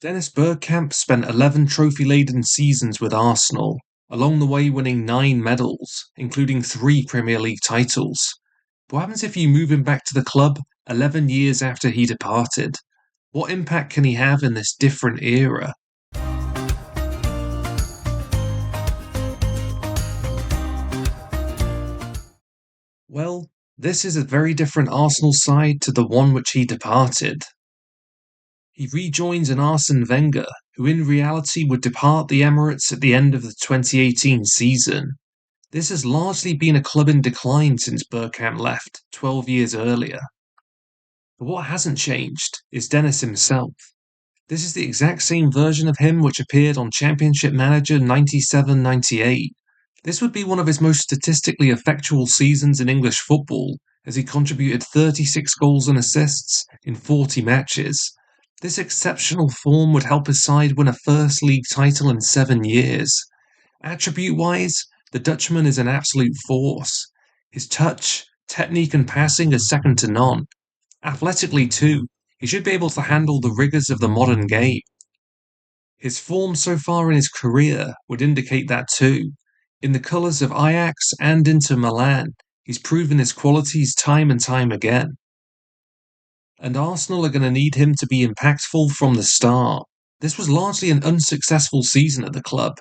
Dennis Bergkamp spent 11 trophy-laden seasons with Arsenal, along the way winning 9 medals, including 3 Premier League titles. What happens if you move him back to the club 11 years after he departed? What impact can he have in this different era? Well, this is a very different Arsenal side to the one which he departed. He rejoins an Arsene Wenger, who in reality would depart the Emirates at the end of the 2018 season. This has largely been a club in decline since Bergkamp left 12 years earlier. But what hasn't changed is Dennis himself. This is the exact same version of him which appeared on Championship Manager 97-98. This would be one of his most statistically effectual seasons in English football, as he contributed 36 goals and assists in 40 matches. This exceptional form would help his side win a first league title in 7 years. Attribute-wise, the Dutchman is an absolute force. His touch, technique and passing is second to none. Athletically too, he should be able to handle the rigours of the modern game. His form so far in his career would indicate that too. In the colours of Ajax and Inter Milan, he's proven his qualities time and time again. And Arsenal are going to need him to be impactful from the start. This was largely an unsuccessful season at the club.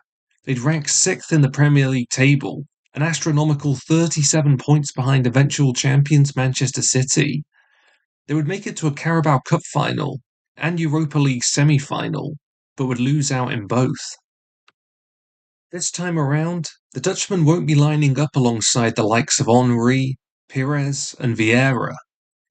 They'd rank 6th in the Premier League table, an astronomical 37 points behind eventual champions Manchester City. They would make it to a Carabao Cup final and Europa League semi-final, but would lose out in both. This time around, the Dutchman won't be lining up alongside the likes of Henry, Pires and Vieira.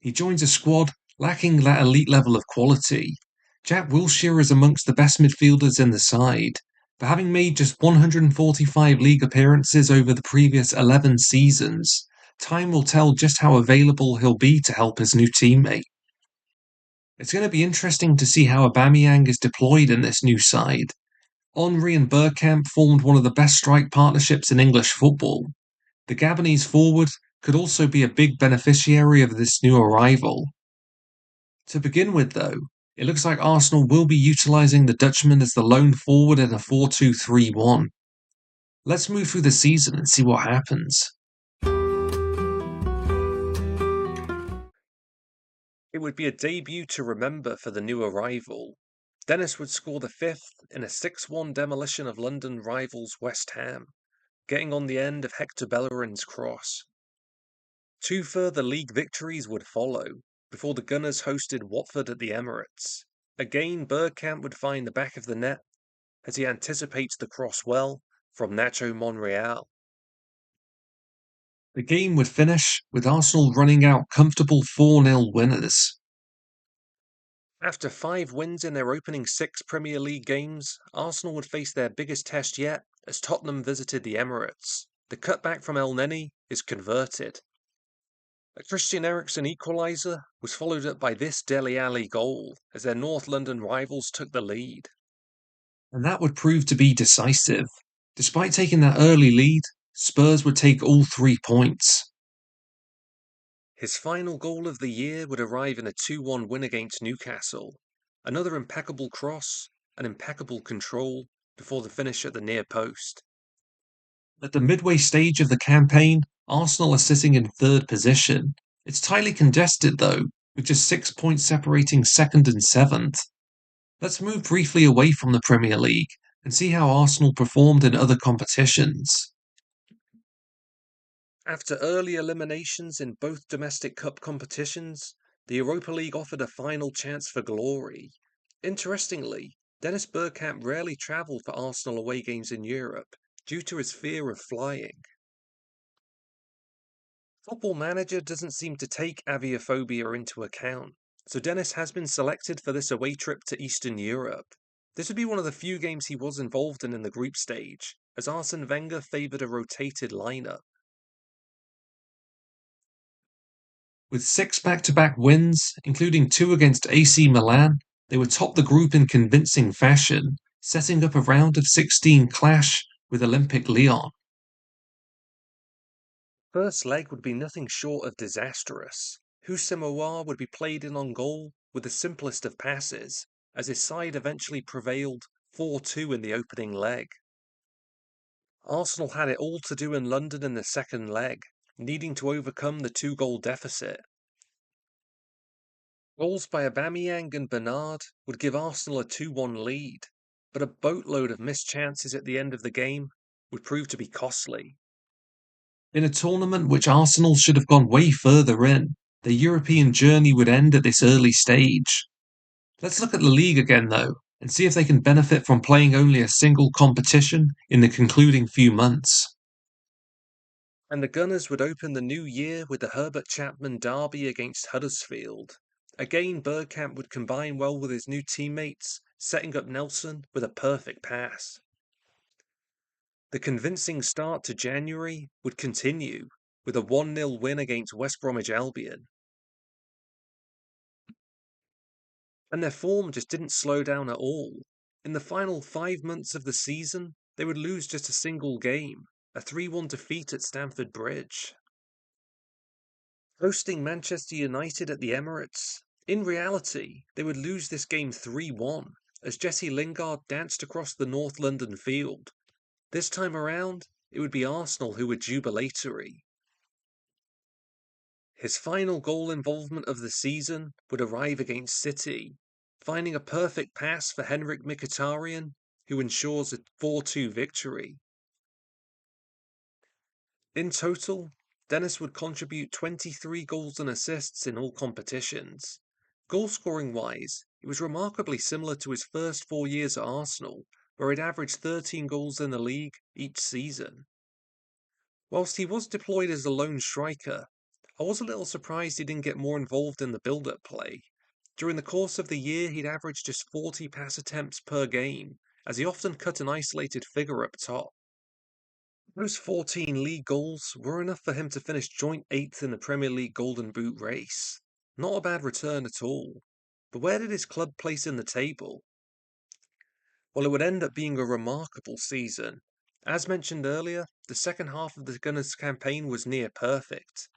He joins a squad lacking that elite level of quality. Jack Wilshere is amongst the best midfielders in the side, but having made just 145 league appearances over the previous 11 seasons, time will tell just how available he'll be to help his new teammate. It's going to be interesting to see how Aubameyang is deployed in this new side. Henry and Bergkamp formed one of the best strike partnerships in English football. The Gabonese forward could also be a big beneficiary of this new arrival. To begin with, though, it looks like Arsenal will be utilising the Dutchman as the lone forward in a 4-2-3-1. Let's move through the season and see what happens. It would be a debut to remember for the new arrival. Dennis would score the 5th in a 6-1 demolition of London rivals West Ham, getting on the end of Hector Bellerin's cross. 2 further league victories would follow, before the Gunners hosted Watford at the Emirates. Again, Bergkamp would find the back of the net, as he anticipates the cross well from Nacho Monreal. The game would finish with Arsenal running out comfortable 4-0 winners. After 5 wins in their opening 6 Premier League games, Arsenal would face their biggest test yet as Tottenham visited the Emirates. The cutback from El Neni is converted. A Christian Eriksen equaliser was followed up by this Dele Alli goal as their North London rivals took the lead. And that would prove to be decisive. Despite taking that early lead, Spurs would take all 3 points. His final goal of the year would arrive in a 2-1 win against Newcastle. Another impeccable cross and impeccable control before the finish at the near post. At the midway stage of the campaign, Arsenal are sitting in 3rd position. It's tightly congested though, with just 6 points separating 2nd and 7th. Let's move briefly away from the Premier League and see how Arsenal performed in other competitions. After early eliminations in both domestic cup competitions, the Europa League offered a final chance for glory. Interestingly, Dennis Bergkamp rarely travelled for Arsenal away games in Europe due to his fear of flying. Football Manager doesn't seem to take aviophobia into account, so Dennis has been selected for this away trip to Eastern Europe. This would be one of the few games he was involved in the group stage, as Arsene Wenger favoured a rotated lineup. With 6 back-to-back wins, including 2 against AC Milan, they would top the group in convincing fashion, setting up a round of 16 clash with Olympique Lyon. First leg would be nothing short of disastrous. Houssem Aouar would be played in on goal with the simplest of passes, as his side eventually prevailed 4-2 in the opening leg. Arsenal had it all to do in London in the second leg, needing to overcome the 2-goal deficit. Goals by Aubameyang and Bernard would give Arsenal a 2-1 lead, but a boatload of missed chances at the end of the game would prove to be costly. In a tournament which Arsenal should have gone way further in, their European journey would end at this early stage. Let's look at the league again, though, and see if they can benefit from playing only a single competition in the concluding few months. And the Gunners would open the new year with the Herbert Chapman derby against Huddersfield. Again, Bergkamp would combine well with his new teammates, setting up Nelson with a perfect pass. The convincing start to January would continue with a 1-0 win against West Bromwich Albion. And their form just didn't slow down at all. In the final 5 months of the season, they would lose just a single game, a 3-1 defeat at Stamford Bridge. Hosting Manchester United at the Emirates, in reality, they would lose this game 3-1, as Jesse Lingard danced across the North London field. This time around, it would be Arsenal who were jubilatory. His final goal involvement of the season would arrive against City, finding a perfect pass for Henrik Mkhitaryan, who ensures a 4-2 victory. In total, Dennis would contribute 23 goals and assists in all competitions. Goal-scoring wise, it was remarkably similar to his first 4 years at Arsenal, where he'd averaged 13 goals in the league each season. Whilst he was deployed as a lone striker, I was a little surprised he didn't get more involved in the build-up play. During the course of the year, he'd averaged just 40 pass attempts per game, as he often cut an isolated figure up top. Those 14 league goals were enough for him to finish joint 8th in the Premier League Golden Boot race. Not a bad return at all. But where did his club place in the table? Well, it would end up being a remarkable season. As mentioned earlier, the second half of the Gunners' campaign was near perfect.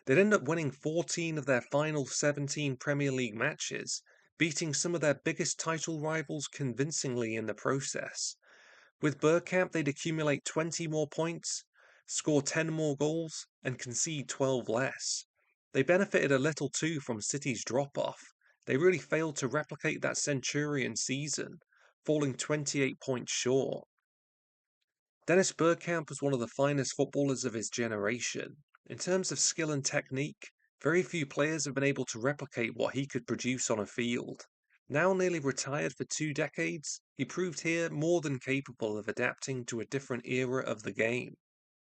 They'd end up winning 14 of their final 17 Premier League matches, beating some of their biggest title rivals convincingly in the process. With Bergkamp, they'd accumulate 20 more points, score 10 more goals, and concede 12 less. They benefited a little too from City's drop-off. They really failed to replicate that Centurion season, falling 28 points short. Dennis Bergkamp was one of the finest footballers of his generation. In terms of skill and technique, very few players have been able to replicate what he could produce on a field. Now nearly retired for 2 decades, he proved here more than capable of adapting to a different era of the game.